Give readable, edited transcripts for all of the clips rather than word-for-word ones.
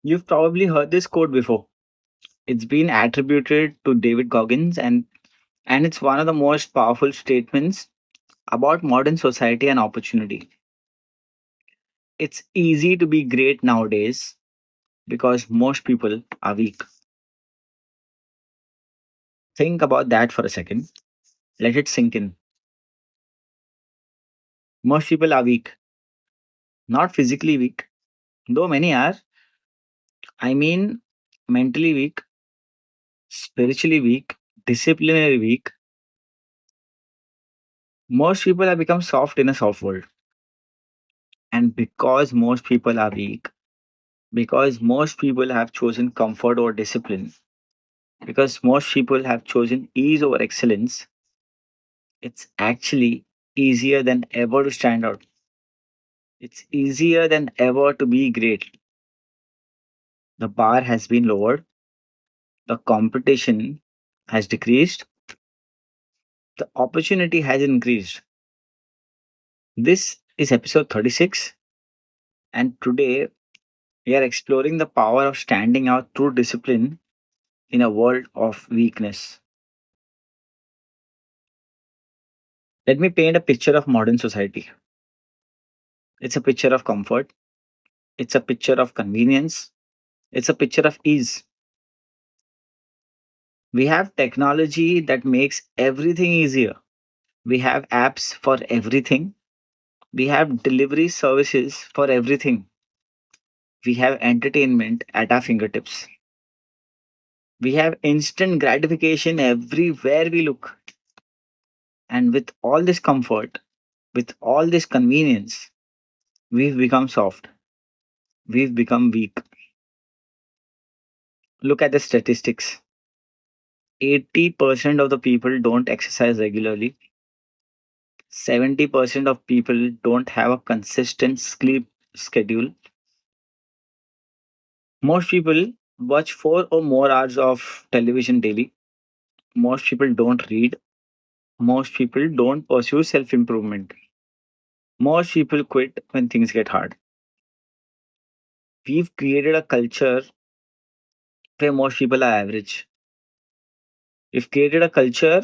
You've probably heard this quote before. It's been attributed to David Goggins and it's one of the most powerful statements about modern society and opportunity. It's easy to be great nowadays because most people are weak. Think about that for a second. Let it sink in. Most people are weak, not physically weak, though many are. I mean, mentally weak, spiritually weak, disciplinary weak. Most people have become soft in a soft world. And because most people are weak, because most people have chosen comfort over discipline, because most people have chosen ease over excellence, it's actually easier than ever to stand out. It's easier than ever to be great. The bar has been lowered, the competition has decreased, the opportunity has increased. This is episode 36, and today we are exploring the power of standing out through discipline in a world of weakness. Let me paint a picture of modern society. It's a picture of comfort, it's a picture of convenience, it's a picture of ease. We have technology that makes everything easier. We have apps for everything. We have delivery services for everything. We have entertainment at our fingertips. We have instant gratification everywhere we look. And with all this comfort, with all this convenience, we've become soft. We've become weak. Look at the statistics. 80% of the people don't exercise regularly. 70% of people don't have a consistent sleep schedule. Most people watch 4 or more hours of television daily. Most people don't read. Most people don't pursue self improvement. Most people quit when things get hard. We've created a culture where most people are average. We've created a culture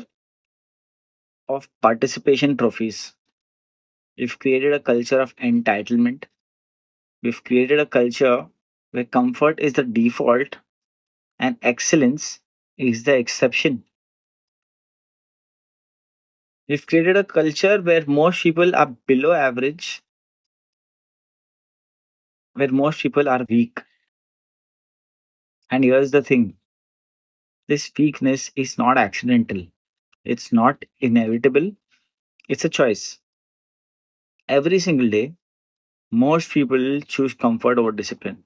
of participation trophies. We've created a culture of entitlement. We've created a culture where comfort is the default and excellence is the exception. We've created a culture where most people are below average, where most people are weak. And here's the thing, this weakness is not accidental, it's not inevitable, it's a choice. Every single day, most people choose comfort over discipline.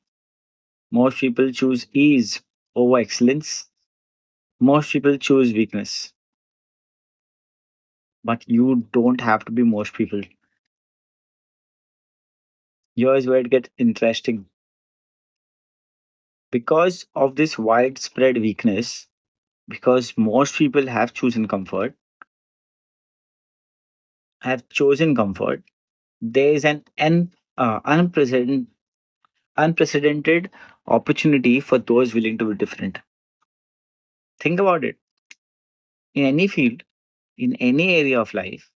Most people choose ease over excellence. Most people choose weakness. But you don't have to be most people. Here's where it gets interesting. Because of this widespread weakness, because most people have chosen comfort, there is unprecedented opportunity for those willing to be different. Think about it. In any field, in any area of life,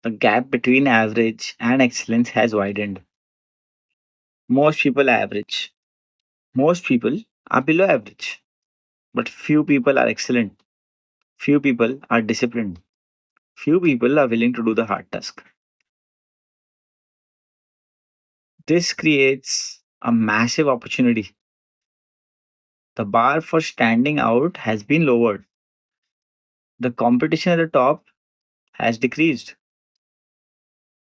the gap between average and excellence has widened. Most people are average. Most people are below average. But few people are excellent. Few people are disciplined. Few people are willing to do the hard task. This creates a massive opportunity. The bar for standing out has been lowered. The competition at the top has decreased.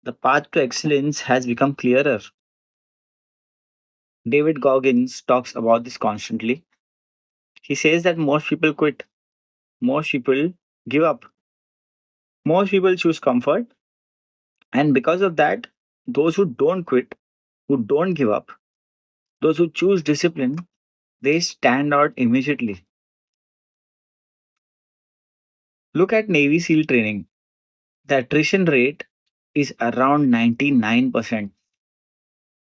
The path to excellence has become clearer. David Goggins talks about this constantly. He says that most people quit, most people give up, most people choose comfort, and because of that, those who don't quit, who don't give up, those who choose discipline, they stand out immediately. Look at Navy SEAL training. The attrition rate is around 99%.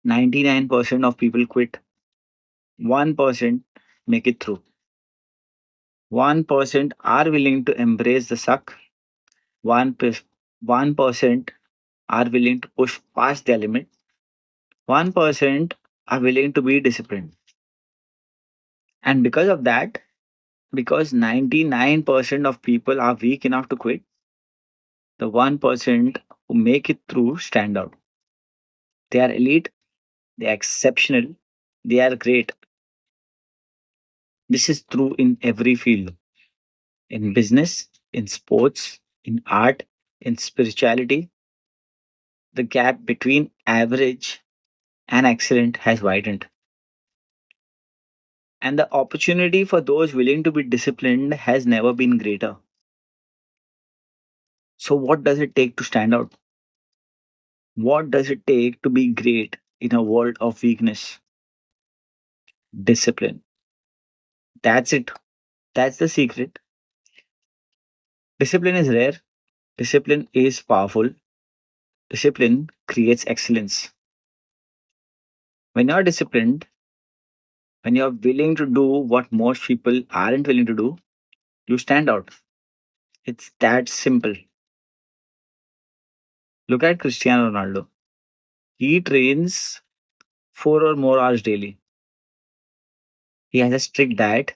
99% of people quit. 1% make it through. 1% are willing to embrace the suck. 1% are willing to push past their limit. 1% are willing to be disciplined. And because of that, because 99% of people are weak enough to quit, the 1% who make it through stand out. They are elite, they are exceptional, they are great. This is true in every field, in business, in sports, in art, in spirituality. The gap between average and excellent has widened. And the opportunity for those willing to be disciplined has never been greater. So, what does it take to stand out? What does it take to be great in a world of weakness? Discipline. That's it. That's the secret. Discipline is rare, discipline is powerful, discipline creates excellence. When you're disciplined, when you're willing to do what most people aren't willing to do, you stand out. It's that simple. Look at Cristiano Ronaldo. He trains 4 or more hours daily. He has a strict diet,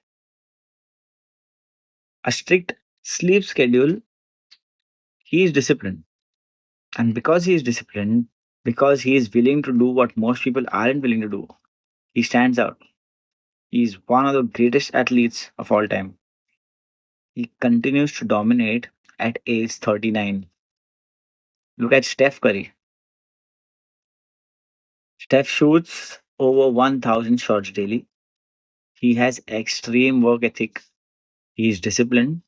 a strict sleep schedule. He is disciplined. And because he is disciplined, because he is willing to do what most people aren't willing to do, he stands out. He is one of the greatest athletes of all time. He continues to dominate at age 39. Look at Steph Curry. Steph shoots over 1,000 shots daily. He has extreme work ethic. He is disciplined.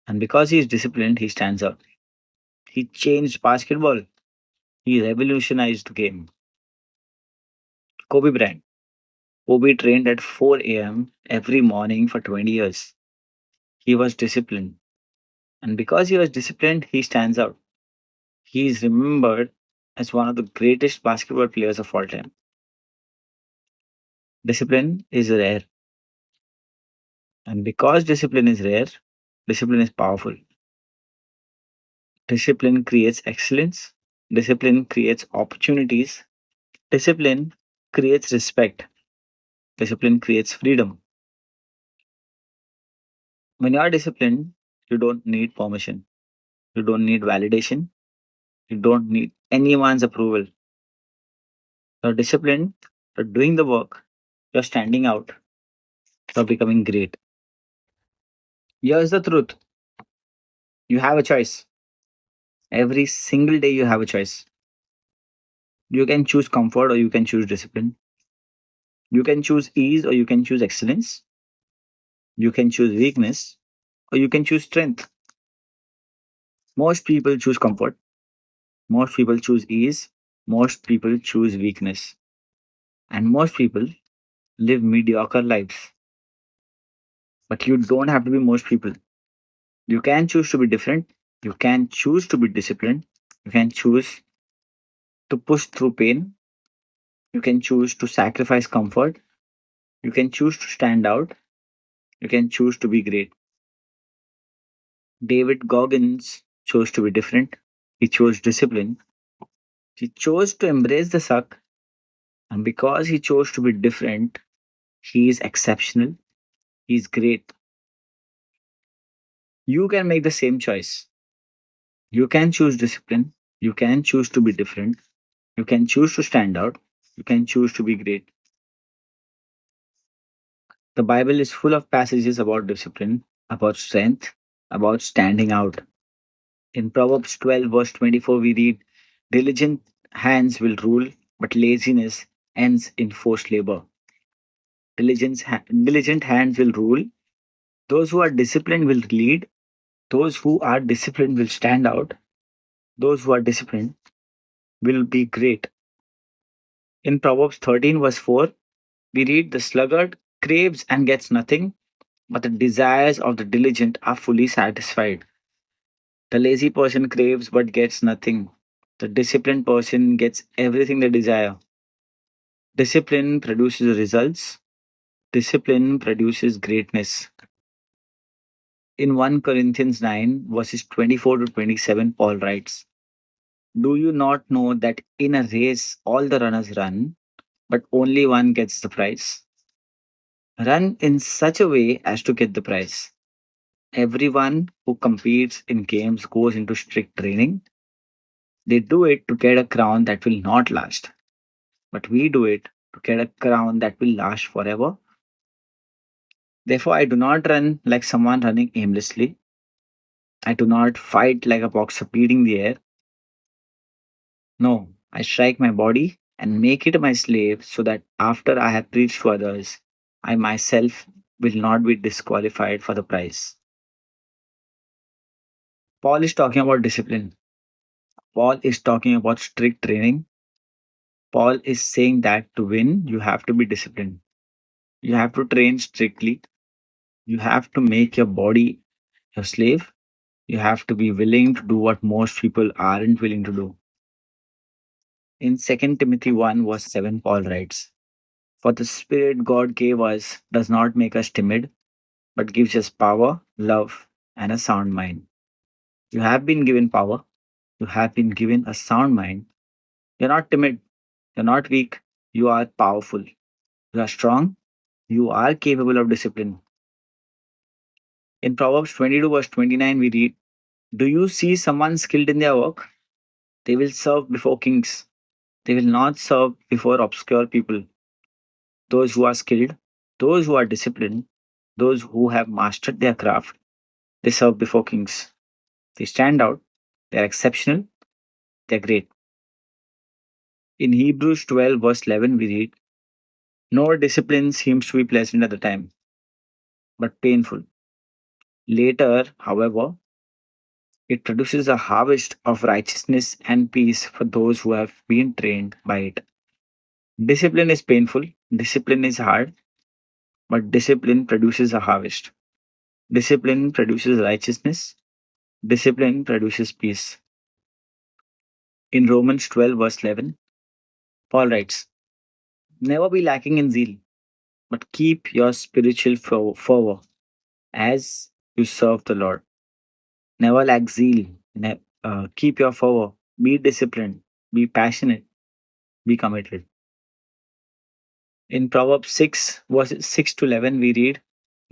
And because he is disciplined, he stands out. He changed basketball. He revolutionized the game. Kobe Bryant. Kobe trained at 4 a.m. every morning for 20 years. He was disciplined. And because he was disciplined, he stands out. He is remembered as one of the greatest basketball players of all time. Discipline is rare. And because discipline is rare, discipline is powerful. Discipline creates excellence. Discipline creates opportunities. Discipline creates respect. Discipline creates freedom. When you are disciplined, you don't need permission. You don't need validation. You don't need anyone's approval. You're disciplined. You're doing the work. You're standing out. You're becoming great. Here's the truth. You have a choice. Every single day you have a choice. You can choose comfort or you can choose discipline. You can choose ease or you can choose excellence. You can choose weakness or you can choose strength. Most people choose comfort. Most people choose ease. Most people choose weakness. And most people live mediocre lives. But you don't have to be most people. You can choose to be different. You can choose to be disciplined. You can choose to push through pain. You can choose to sacrifice comfort. You can choose to stand out. You can choose to be great. David Goggins chose to be different. He chose discipline. He chose to embrace the suck. And because he chose to be different, he is exceptional. He's great. You can make the same choice. You can choose discipline. You can choose to be different. You can choose to stand out. You can choose to be great. The Bible is full of passages about discipline, about strength, about standing out. In Proverbs 12, verse 24, we read, diligent hands will rule, but laziness ends in forced labor. Diligent hands will rule. Those who are disciplined will lead. Those who are disciplined will stand out. Those who are disciplined will be great. In Proverbs 13, verse 4, we read, the sluggard craves and gets nothing, but the desires of the diligent are fully satisfied. The lazy person craves but gets nothing. The disciplined person gets everything they desire. Discipline produces results. Discipline produces greatness. In 1 Corinthians 9, verses 24 to 27, Paul writes, do you not know that in a race all the runners run, but only one gets the prize? Run in such a way as to get the prize. Everyone who competes in games goes into strict training. They do it to get a crown that will not last, but we do it to get a crown that will last forever. Therefore, I do not run like someone running aimlessly. I do not fight like a boxer beating the air. No, I strike my body and make it my slave so that after I have preached to others, I myself will not be disqualified for the prize. Paul is talking about discipline. Paul is talking about strict training. Paul is saying that to win, you have to be disciplined. You have to train strictly. You have to make your body your slave. You have to be willing to do what most people aren't willing to do. In 2 Timothy 1, verse 7, Paul writes, for the Spirit God gave us does not make us timid, but gives us power, love, and a sound mind. You have been given power. You have been given a sound mind. You're not timid. You're not weak. You are powerful. You are strong. You are capable of discipline. In Proverbs 22, verse 29, we read, do you see someone skilled in their work? They will serve before kings. They will not serve before obscure people. Those who are skilled, those who are disciplined, those who have mastered their craft, they serve before kings. They stand out. They are exceptional. They are great. In Hebrews 12, verse 11, we read, no discipline seems to be pleasant at the time, but painful. Later, however, it produces a harvest of righteousness and peace for those who have been trained by it. Discipline is painful, discipline is hard, but discipline produces a harvest. Discipline produces righteousness, discipline produces peace. In Romans 12, verse 11, Paul writes, never be lacking in zeal, but keep your spiritual fervor as you serve the Lord. Never lack zeal. Keep your fervor. Be disciplined. Be passionate. Be committed. In Proverbs 6, verses 6 to 11, we read,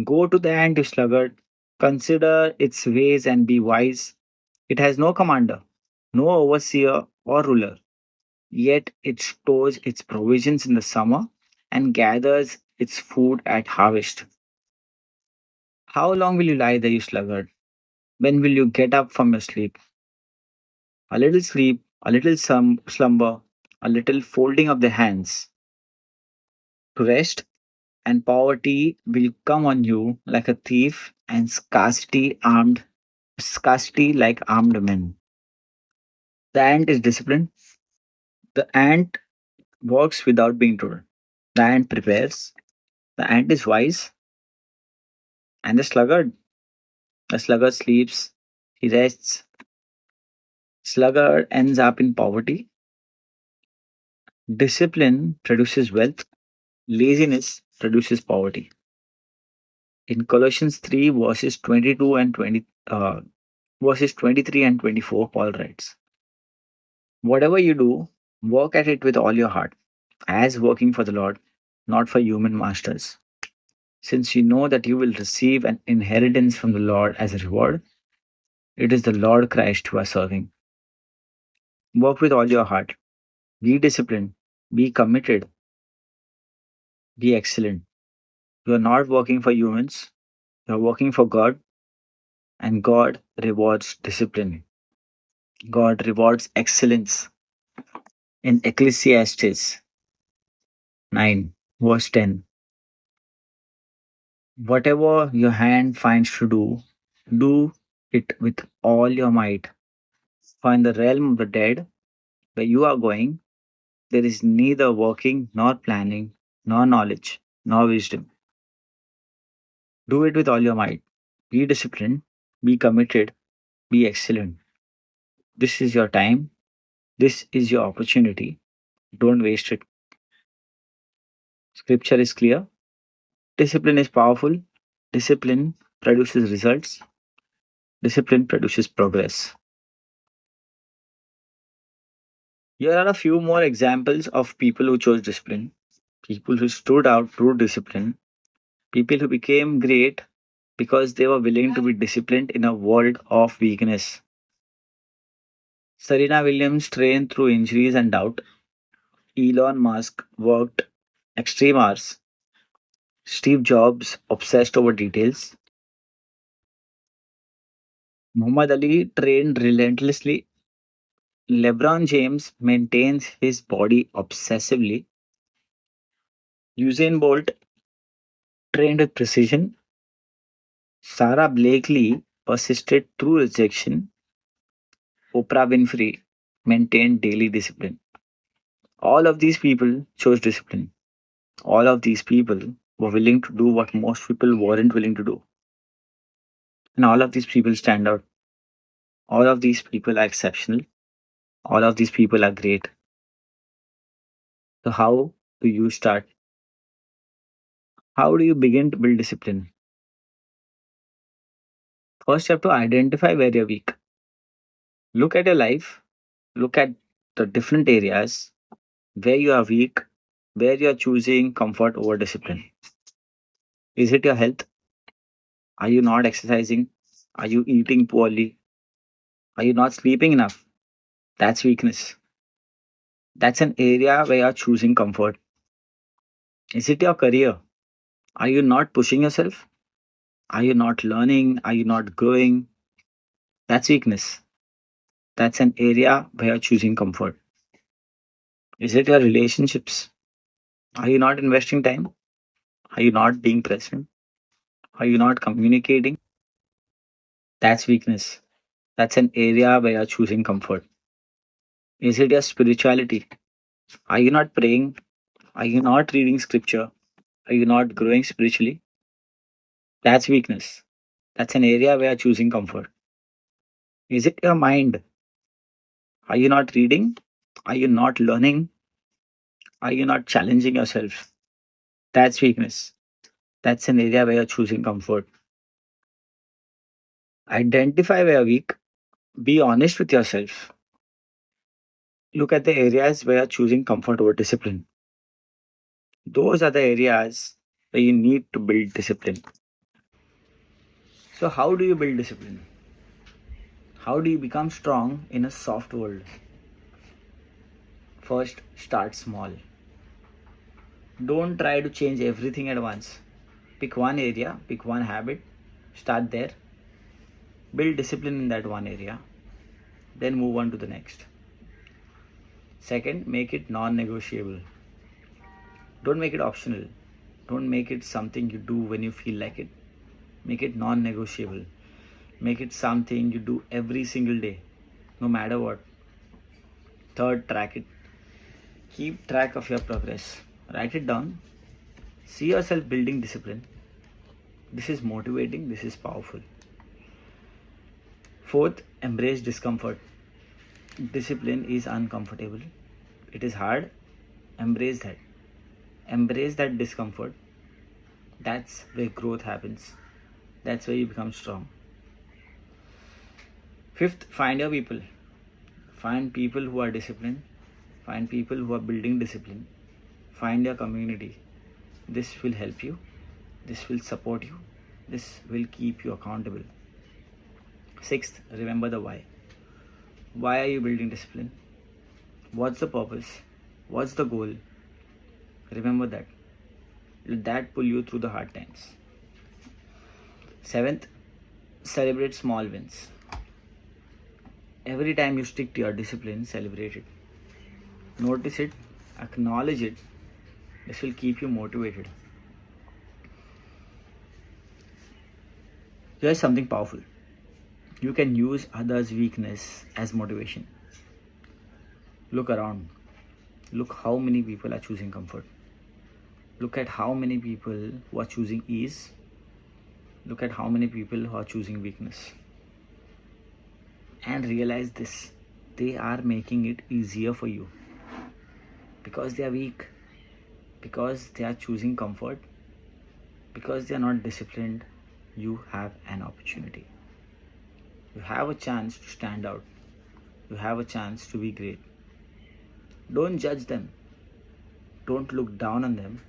go to the ant, you sluggard. Consider its ways and be wise. It has no commander, no overseer or ruler. Yet it stores its provisions in the summer and gathers its food at harvest. How long will you lie there, you sluggard? When will you get up from your sleep? A little sleep, a little slumber, a little folding of the hands to rest, and poverty will come on you like a thief, and scarcity like armed men. The ant is disciplined. The ant works without being told. The ant prepares. The ant is wise. And the sluggard sleeps. He rests. Sluggard ends up in poverty. Discipline produces wealth. Laziness produces poverty. In Colossians 3, verses 23 and 24, Paul writes, whatever you do, work at it with all your heart, as working for the Lord, not for human masters. Since you know that you will receive an inheritance from the Lord as a reward, it is the Lord Christ you are serving. Work with all your heart. Be disciplined. Be committed. Be excellent. You are not working for humans, you are working for God, and God rewards discipline. God rewards excellence. In Ecclesiastes 9, verse 10, whatever your hand finds to do it with all your might. For in the realm of the dead, where you are going, there is neither working, nor planning, nor knowledge, nor wisdom. Do it with all your might. Be disciplined, be committed, be excellent. This is your time. This is your opportunity. Don't waste it. Scripture is clear. Discipline is powerful. Discipline produces results. Discipline produces progress. Here are a few more examples of people who chose discipline, people who stood out through discipline, people who became great because they were willing to be disciplined in a world of weakness. Serena Williams trained through injuries and doubt. Elon Musk worked extreme hours. Steve Jobs obsessed over details. Muhammad Ali trained relentlessly. LeBron James maintains his body obsessively. Usain Bolt trained with precision. Sarah Blakely persisted through rejection. Oprah Winfrey maintained daily discipline. All of these people chose discipline. All of these people were willing to do what most people weren't willing to do. And all of these people stand out. All of these people are exceptional. All of these people are great. So, how do you start? How do you begin to build discipline? First, you have to identify where you're weak. Look at your life, look at the different areas where you are weak, where you are choosing comfort over discipline. Is it your health? Are you not exercising? Are you eating poorly? Are you not sleeping enough? That's weakness. That's an area where you're choosing comfort. Is it your career? Are you not pushing yourself? Are you not learning? Are you not growing? That's weakness. That's an area where you're choosing comfort. Is it your relationships? Are you not investing time? Are you not being present? Are you not communicating? That's weakness. That's an area where you're choosing comfort. Is it your spirituality? Are you not praying? Are you not reading scripture? Are you not growing spiritually? That's weakness. That's an area where you're choosing comfort. Is it your mind? Are you not reading? Are you not learning? Are you not challenging yourself? That's weakness. That's an area where you're choosing comfort. Identify where you're weak. Be honest with yourself. Look at the areas where you're choosing comfort over discipline. Those are the areas where you need to build discipline. So, how do you build discipline? How do you become strong in a soft world? First, start small. Don't try to change everything at once. Pick one area, pick one habit, start there, build discipline in that one area, then move on to the next. Second, make it non negotiable. Don't make it optional. Don't make it something you do when you feel like it. Make it non negotiable. Make it something you do every single day, no matter what. Third, track it. Keep track of your progress. Write it down. See yourself building discipline. This is motivating, this is powerful. Fourth, embrace discomfort. Discipline is uncomfortable. It is hard. Embrace that. Embrace that discomfort. That's where growth happens. That's where you become strong. Fifth, find your people. Find people who are disciplined. Find people who are building discipline. Find your community. This will help you. This will support you. This will keep you accountable. Sixth, remember the why. Why are you building discipline? What's the purpose? What's the goal? Remember that. Let that pull you through the hard times. Seventh, celebrate small wins. Every time you stick to your discipline, celebrate it. Notice it, acknowledge it. This will keep you motivated. Here's something powerful. You can use others' weakness as motivation. Look around. Look how many people are choosing comfort. Look at how many people who are choosing ease. Look at how many people who are choosing weakness. And realize this. They are making it easier for you. Because they are weak. Because they are choosing comfort. Because they are not disciplined, you have an opportunity. You have a chance to stand out. You have a chance to be great. Don't judge them. Don't look down on them,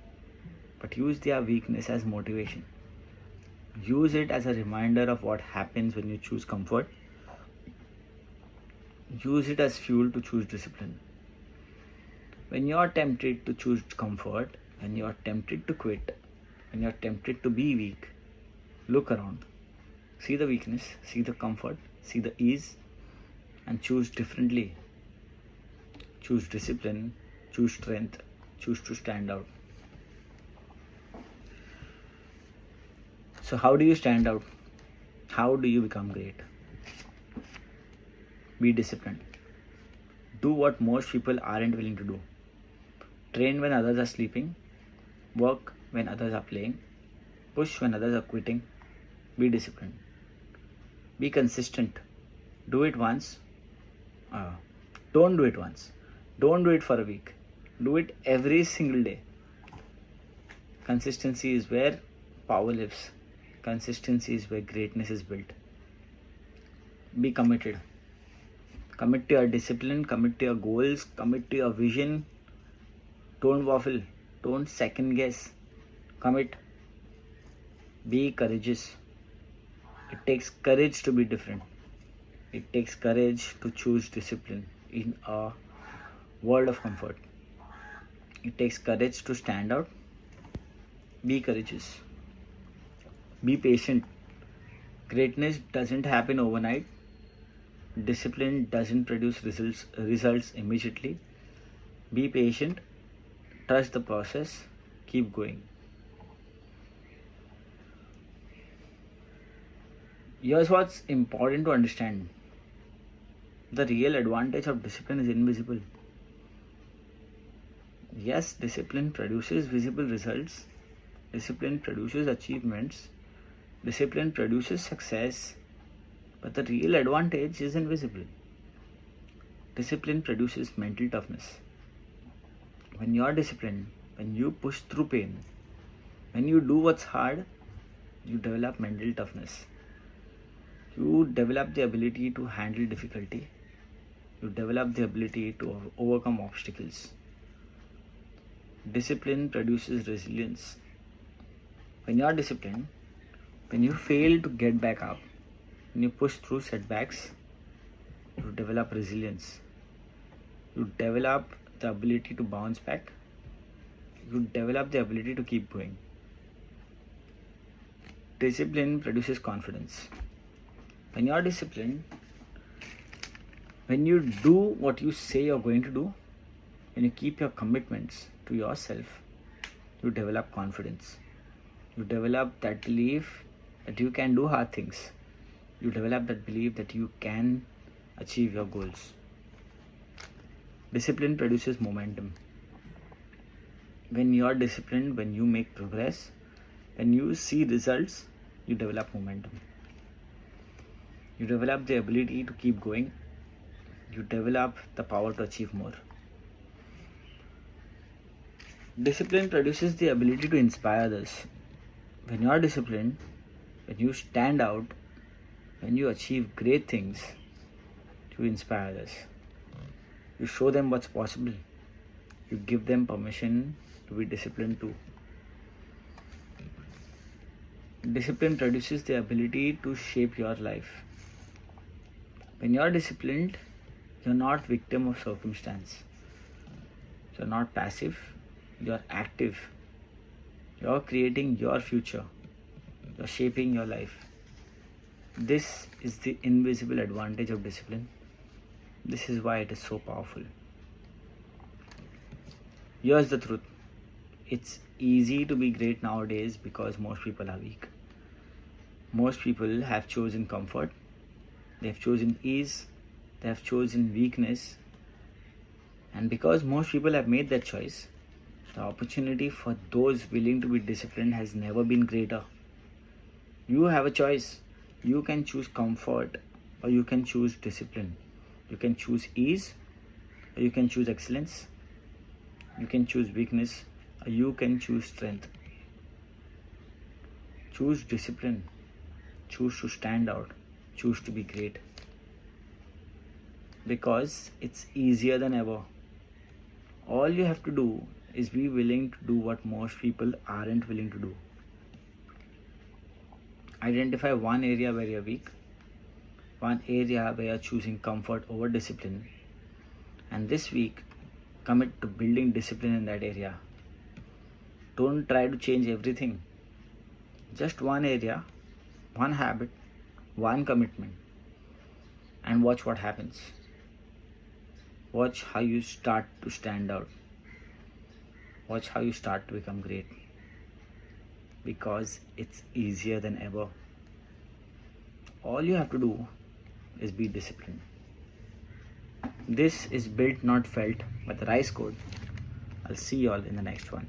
but use their weakness as motivation. Use it as a reminder of what happens when you choose comfort. Use it as fuel to choose discipline. When you are tempted to choose comfort, when you are tempted to quit, when you are tempted to be weak, look around. See the weakness, see the comfort, see the ease, and choose differently. Choose discipline, choose strength, choose to stand out. So how do you stand out? How do you become great? Be disciplined. Do what most people aren't willing to do. Train when others are sleeping. Work when others are playing. Push when others are quitting. Be disciplined. Be consistent. Do it once. Don't do it once. Don't do it for a week. Do it every single day. Consistency is where power lives. Consistency is where greatness is built. Be committed. Commit to your discipline, commit to your goals, commit to your vision. Don't waffle. Don't second guess. Commit. Be courageous. It takes courage to be different. It takes courage to choose discipline in a world of comfort. It takes courage to stand out. Be courageous. Be patient. Greatness doesn't happen overnight. Discipline doesn't produce results immediately. Be patient. Trust the process. Keep going. Here's what's important to understand. The real advantage of discipline is invisible. Yes, discipline produces visible results. Discipline produces achievements. Discipline produces success. But the real advantage is invisible. Discipline produces mental toughness. When you are disciplined, when you push through pain, when you do what's hard, you develop mental toughness. You develop the ability to handle difficulty. You develop the ability to overcome obstacles. Discipline produces resilience. When you are disciplined, when you fail to get back up, when you push through setbacks, you develop resilience. You develop the ability to bounce back. You develop the ability to keep going. Discipline produces confidence. When you are disciplined, when you do what you say you're going to do, when you keep your commitments to yourself, you develop confidence. You develop that belief that you can do hard things. You develop that belief that you can achieve your goals. Discipline produces momentum. When you are disciplined, when you make progress, when you see results, you develop momentum. You develop the ability to keep going. You develop the power to achieve more. Discipline produces the ability to inspire others. When you are disciplined, when you stand out, when you achieve great things, you inspire others. You show them what's possible. You give them permission to be disciplined too. Discipline produces the ability to shape your life. When you are disciplined, you're not victim of circumstance. You're not passive. You're active. You're creating your future. You're shaping your life. This is the invisible advantage of discipline. This is why it is so powerful. Here's the truth. It's easy to be great nowadays because most people are weak. Most people have chosen comfort. They have chosen ease. They have chosen weakness. And because most people have made that choice, the opportunity for those willing to be disciplined has never been greater. You have a choice. You can choose comfort or you can choose discipline. You can choose ease or you can choose excellence. You can choose weakness or you can choose strength. Choose discipline. Choose to stand out. Choose to be great. Because it's easier than ever. All you have to do is be willing to do what most people aren't willing to do. Identify one area where you're weak, one area where you're choosing comfort over discipline, and this week commit to building discipline in that area. Don't try to change everything. Just one area, one habit, one commitment, and watch what happens. Watch how you start to stand out. Watch how you start to become great. Because it's easier than ever. All you have to do is be disciplined. This is Built Not Felt by the Rice Code. I'll see you all in the next one.